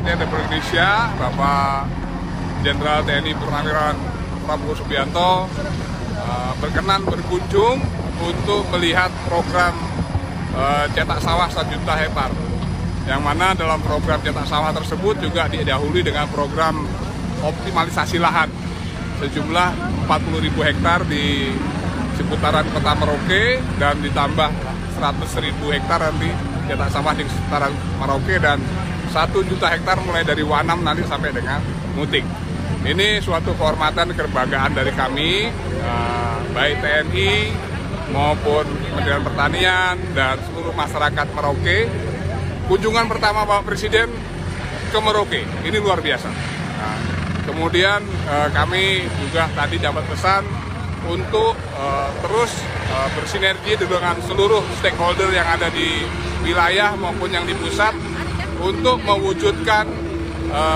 Presiden Republik Indonesia, Bapak Jenderal TNI Purnawirawan Prabowo Subianto berkenan berkunjung untuk melihat program cetak sawah 1 juta hektar. Yang mana dalam program cetak sawah tersebut juga didahului dengan program optimalisasi lahan sejumlah 40.000 hektar di seputaran Kota Merauke dan ditambah 100.000 hektar nanti cetak sawah di seputaran Merauke dan 1 juta hektar mulai dari Wanam nanti sampai dengan Muting. Ini suatu kehormatan kebanggaan dari kami, baik TNI maupun Kementerian Pertanian dan seluruh masyarakat Merauke. Kunjungan pertama Bapak Presiden ke Merauke, ini luar biasa. Nah, kemudian kami juga tadi dapat pesan untuk terus bersinergi dengan seluruh stakeholder yang ada di wilayah maupun yang di pusat untuk mewujudkan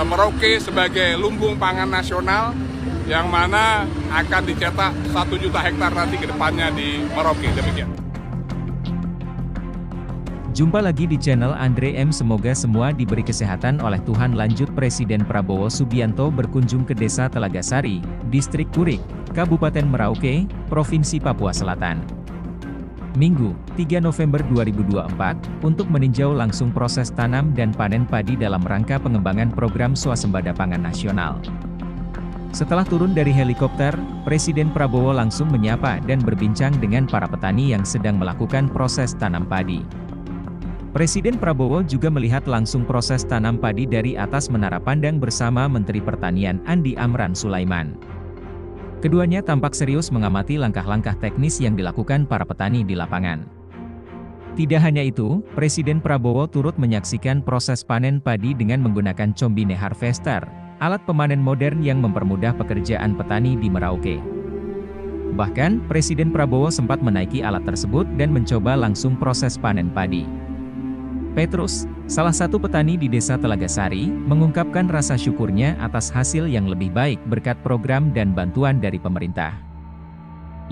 Merauke sebagai lumbung pangan nasional yang mana akan dicetak 1 juta hektar nanti ke depannya di Merauke. Demikian. Jumpa lagi di channel Andre M. Semoga semua diberi kesehatan oleh Tuhan. Lanjut, Presiden Prabowo Subianto berkunjung ke Desa Telagasari, Distrik Kurik, Kabupaten Merauke, Provinsi Papua Selatan. Minggu, 3 November 2024, untuk meninjau langsung proses tanam dan panen padi dalam rangka pengembangan program swasembada pangan nasional. Setelah turun dari helikopter, Presiden Prabowo langsung menyapa dan berbincang dengan para petani yang sedang melakukan proses tanam padi. Presiden Prabowo juga melihat langsung proses tanam padi dari atas menara pandang bersama Menteri Pertanian Andi Amran Sulaiman. Keduanya tampak serius mengamati langkah-langkah teknis yang dilakukan para petani di lapangan. Tidak hanya itu, Presiden Prabowo turut menyaksikan proses panen padi dengan menggunakan combine harvester, alat pemanen modern yang mempermudah pekerjaan petani di Merauke. Bahkan, Presiden Prabowo sempat menaiki alat tersebut dan mencoba langsung proses panen padi. Petrus, salah satu petani di Desa Telagasari, mengungkapkan rasa syukurnya atas hasil yang lebih baik berkat program dan bantuan dari pemerintah.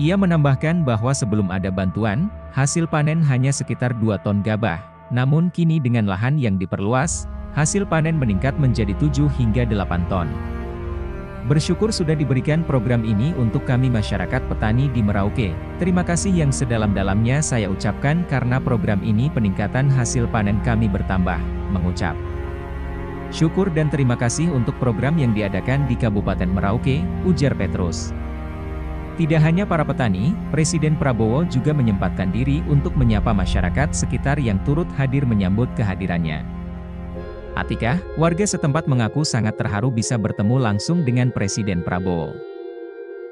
Ia menambahkan bahwa sebelum ada bantuan, hasil panen hanya sekitar 2 ton gabah, namun kini dengan lahan yang diperluas, hasil panen meningkat menjadi 7 hingga 8 ton. Bersyukur sudah diberikan program ini untuk kami masyarakat petani di Merauke. Terima kasih yang sedalam-dalamnya saya ucapkan karena program ini peningkatan hasil panen kami bertambah, mengucap. Syukur dan terima kasih untuk program yang diadakan di Kabupaten Merauke, ujar Petrus. Tidak hanya para petani, Presiden Prabowo juga menyempatkan diri untuk menyapa masyarakat sekitar yang turut hadir menyambut kehadirannya. Atikah, warga setempat mengaku sangat terharu bisa bertemu langsung dengan Presiden Prabowo.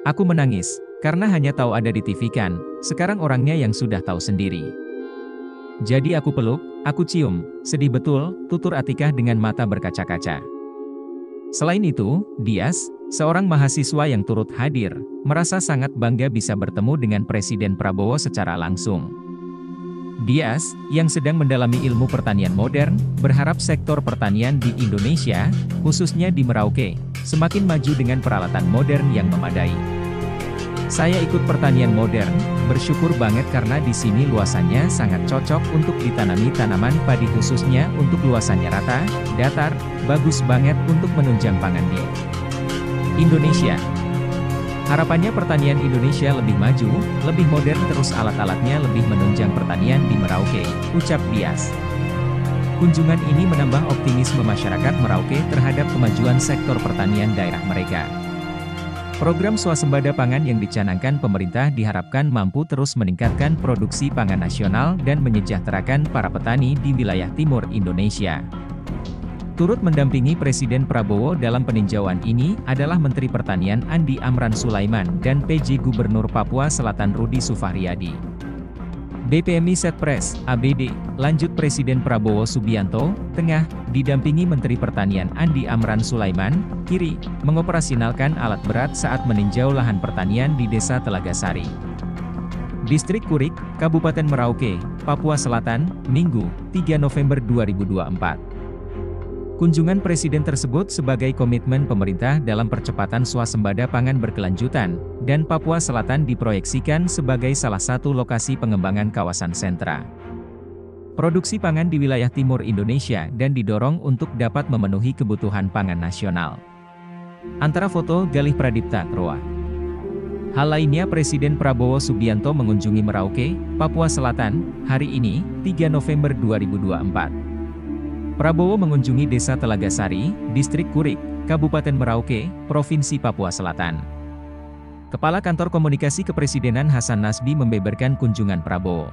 Aku menangis, karena hanya tahu ada di TV kan, sekarang orangnya yang sudah tahu sendiri. Jadi aku peluk, aku cium, sedih betul, tutur Atikah dengan mata berkaca-kaca. Selain itu, Dias, seorang mahasiswa yang turut hadir, merasa sangat bangga bisa bertemu dengan Presiden Prabowo secara langsung. Dias, yang sedang mendalami ilmu pertanian modern, berharap sektor pertanian di Indonesia, khususnya di Merauke, semakin maju dengan peralatan modern yang memadai. Saya ikut pertanian modern, bersyukur banget karena di sini luasannya sangat cocok untuk ditanami tanaman padi khususnya untuk luasannya rata, datar, bagus banget untuk menunjang pangan di Indonesia. Harapannya pertanian Indonesia lebih maju, lebih modern terus alat-alatnya lebih menunjang pertanian di Merauke, ucap Dias. Kunjungan ini menambah optimisme masyarakat Merauke terhadap kemajuan sektor pertanian daerah mereka. Program swasembada pangan yang dicanangkan pemerintah diharapkan mampu terus meningkatkan produksi pangan nasional dan menyejahterakan para petani di wilayah timur Indonesia. Turut mendampingi Presiden Prabowo dalam peninjauan ini adalah Menteri Pertanian Andi Amran Sulaiman dan PJ Gubernur Papua Selatan Rudi Sufahriyadi. BPMI Setpres, ABD, lanjut Presiden Prabowo Subianto, tengah, didampingi Menteri Pertanian Andi Amran Sulaiman, kiri, mengoperasionalkan alat berat saat meninjau lahan pertanian di Desa Telagasari, Distrik Kurik, Kabupaten Merauke, Papua Selatan, Minggu, 3 November 2024. Kunjungan Presiden tersebut sebagai komitmen pemerintah dalam percepatan swasembada pangan berkelanjutan, dan Papua Selatan diproyeksikan sebagai salah satu lokasi pengembangan kawasan sentra produksi pangan di wilayah timur Indonesia dan didorong untuk dapat memenuhi kebutuhan pangan nasional. Antara foto Galih Pradipta, Roa. Hal lainnya, Presiden Prabowo Subianto mengunjungi Merauke, Papua Selatan, hari ini, 3 November 2024. Prabowo mengunjungi Desa Telagasari, Distrik Kurik, Kabupaten Merauke, Provinsi Papua Selatan. Kepala Kantor Komunikasi Kepresidenan Hasan Nasbi membeberkan kunjungan Prabowo,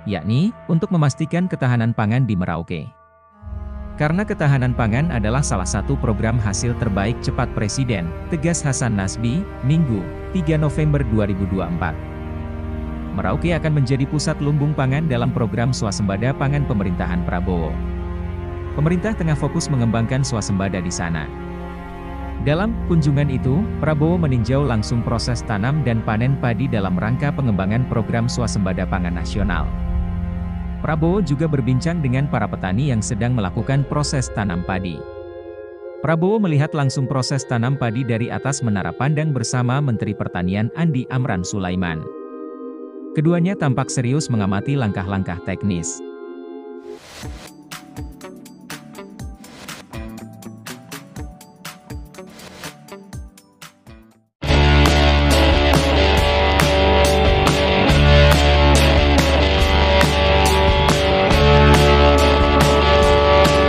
yakni untuk memastikan ketahanan pangan di Merauke. Karena ketahanan pangan adalah salah satu program hasil terbaik cepat Presiden, tegas Hasan Nasbi, Minggu, 3 November 2024. Merauke akan menjadi pusat lumbung pangan dalam program swasembada pangan pemerintahan Prabowo. Pemerintah tengah fokus mengembangkan swasembada di sana. Dalam kunjungan itu, Prabowo meninjau langsung proses tanam dan panen padi dalam rangka pengembangan program swasembada pangan nasional. Prabowo juga berbincang dengan para petani yang sedang melakukan proses tanam padi. Prabowo melihat langsung proses tanam padi dari atas menara pandang bersama Menteri Pertanian Andi Amran Sulaiman. Keduanya tampak serius mengamati langkah-langkah teknis.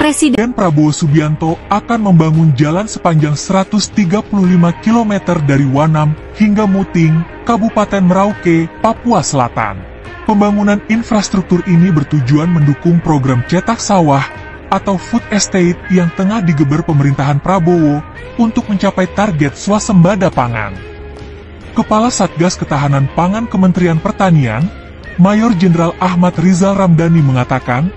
Presiden Prabowo Subianto akan membangun jalan sepanjang 135 km dari Wanam hingga Muting, Kabupaten Merauke, Papua Selatan. Pembangunan infrastruktur ini bertujuan mendukung program cetak sawah atau food estate yang tengah digeber pemerintahan Prabowo untuk mencapai target swasembada pangan. Kepala Satgas Ketahanan Pangan Kementerian Pertanian, Mayor Jenderal Ahmad Rizal Ramdhani mengatakan,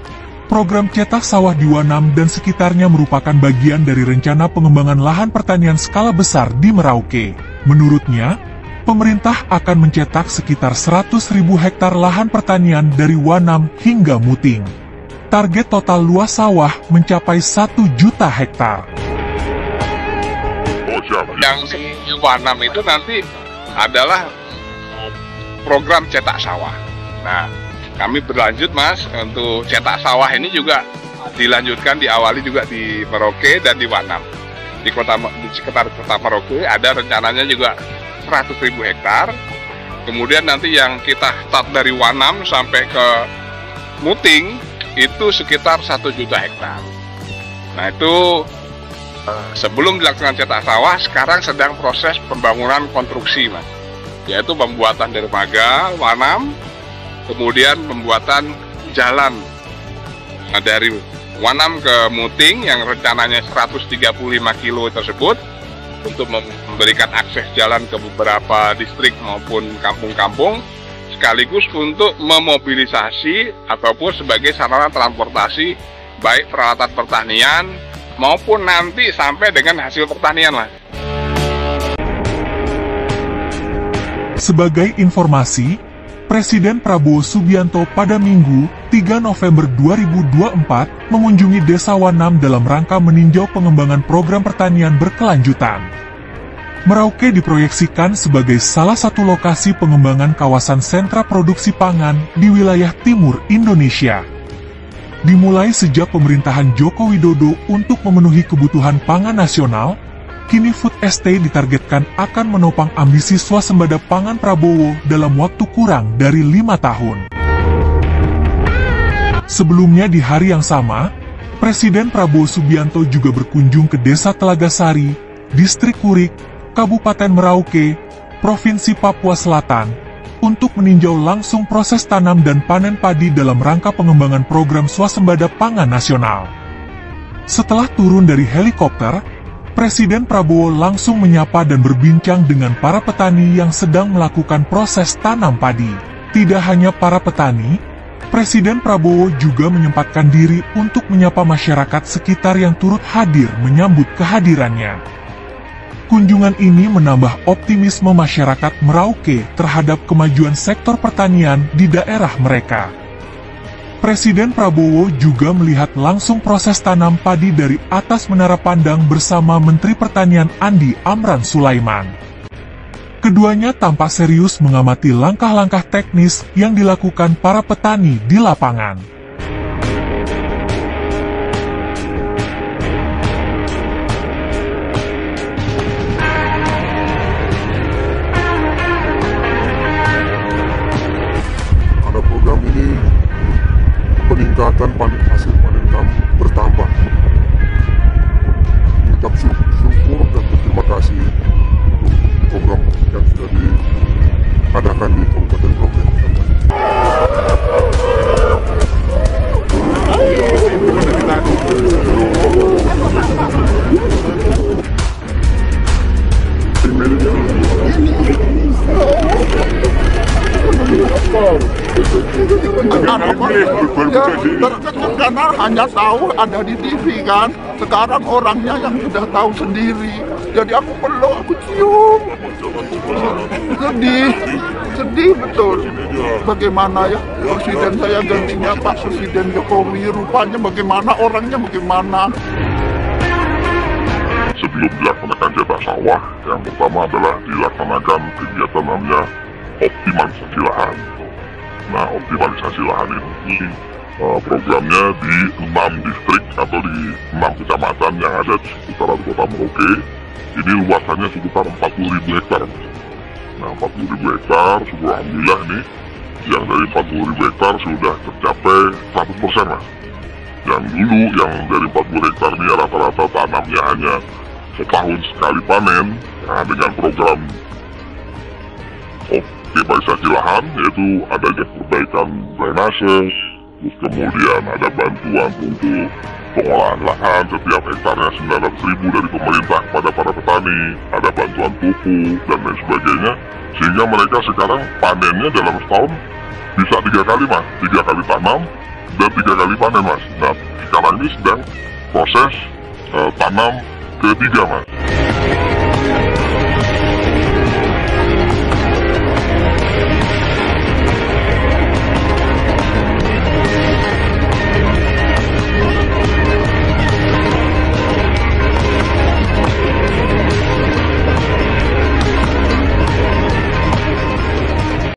program cetak sawah di Wanam dan sekitarnya merupakan bagian dari rencana pengembangan lahan pertanian skala besar di Merauke. Menurutnya, pemerintah akan mencetak sekitar 100.000 hektar lahan pertanian dari Wanam hingga Muting. Target total luas sawah mencapai 1 juta hektar. Yang di Wanam itu nanti adalah program cetak sawah. Nah, kami berlanjut Mas, untuk cetak sawah ini juga dilanjutkan, diawali juga di Merauke dan di Wanam. Di sekitar kota Merauke ada rencananya juga 100.000 hektar. Kemudian nanti yang kita start dari Wanam sampai ke Muting itu sekitar 1 juta hektar. Nah itu sebelum dilaksanakan cetak sawah, sekarang sedang proses pembangunan konstruksi Mas, yaitu pembuatan dermaga Wanam, kemudian pembuatan jalan dari Wanam ke Muting yang rencananya 135 kilo tersebut untuk memberikan akses jalan ke beberapa distrik maupun kampung-kampung, sekaligus untuk memobilisasi ataupun sebagai sarana transportasi baik peralatan pertanian maupun nanti sampai dengan hasil pertanian Mas. Sebagai informasi, Presiden Prabowo Subianto pada Minggu, 3 November 2024, mengunjungi Desa Wanam dalam rangka meninjau pengembangan program pertanian berkelanjutan. Merauke diproyeksikan sebagai salah satu lokasi pengembangan kawasan sentra produksi pangan di wilayah timur Indonesia. Dimulai sejak pemerintahan Joko Widodo untuk memenuhi kebutuhan pangan nasional, kini food estate ditargetkan akan menopang ambisi swasembada pangan Prabowo dalam waktu kurang dari 5 tahun. Sebelumnya di hari yang sama, Presiden Prabowo Subianto juga berkunjung ke Desa Telagasari, Distrik Kurik, Kabupaten Merauke, Provinsi Papua Selatan, untuk meninjau langsung proses tanam dan panen padi dalam rangka pengembangan program swasembada pangan nasional. Setelah turun dari helikopter, Presiden Prabowo langsung menyapa dan berbincang dengan para petani yang sedang melakukan proses tanam padi. Tidak hanya para petani, Presiden Prabowo juga menyempatkan diri untuk menyapa masyarakat sekitar yang turut hadir menyambut kehadirannya. Kunjungan ini menambah optimisme masyarakat Merauke terhadap kemajuan sektor pertanian di daerah mereka. Presiden Prabowo juga melihat langsung proses tanam padi dari atas menara pandang bersama Menteri Pertanian Andi Amran Sulaiman. Keduanya tampak serius mengamati langkah-langkah teknis yang dilakukan para petani di lapangan. dan hasil panen kami bertambah. Mengucap syukur dan berterima kasih untuk program yang sudah diadakan di Kabupaten Merauke. Karena hanya tahu ada di TV kan. Sekarang orangnya yang sudah tahu sendiri. Jadi aku peluk, aku cium. Sedih betul. Bagaimana ya presiden saya gantinya Pak Presiden Jokowi, rupanya bagaimana, orangnya bagaimana. Sebelum dilaksanakan jatah sawah, yang pertama adalah dilaksanakan kegiatan namanya optimalisasi lahan. Nah, optimalisasi lahan ini programnya di 6 distrik atau di 6 kecamatan yang ada di seputaran kota Merauke. Ini luasannya sekitar 40.000 hektar. Nah, 40.000 hektar, alhamdulillah ini yang dari 40.000 hektar sudah tercapai 100%, Mas. Yang dulu yang dari 40 hektar ini rata-rata tanamnya hanya setahun sekali panen. Nah, dengan program optimalisasi lahan, yaitu adanya perbaikan drainase, terus kemudian ada bantuan untuk pengolahan lahan setiap hektarnya 900.000 dari pemerintah kepada para petani, ada bantuan pupuk dan lain sebagainya, sehingga mereka sekarang panennya dalam setahun bisa 3 kali, Mas, 3 kali tanam dan 3 kali panen, Mas. Nah, sekarang ini sedang proses tanam ketiga, Mas.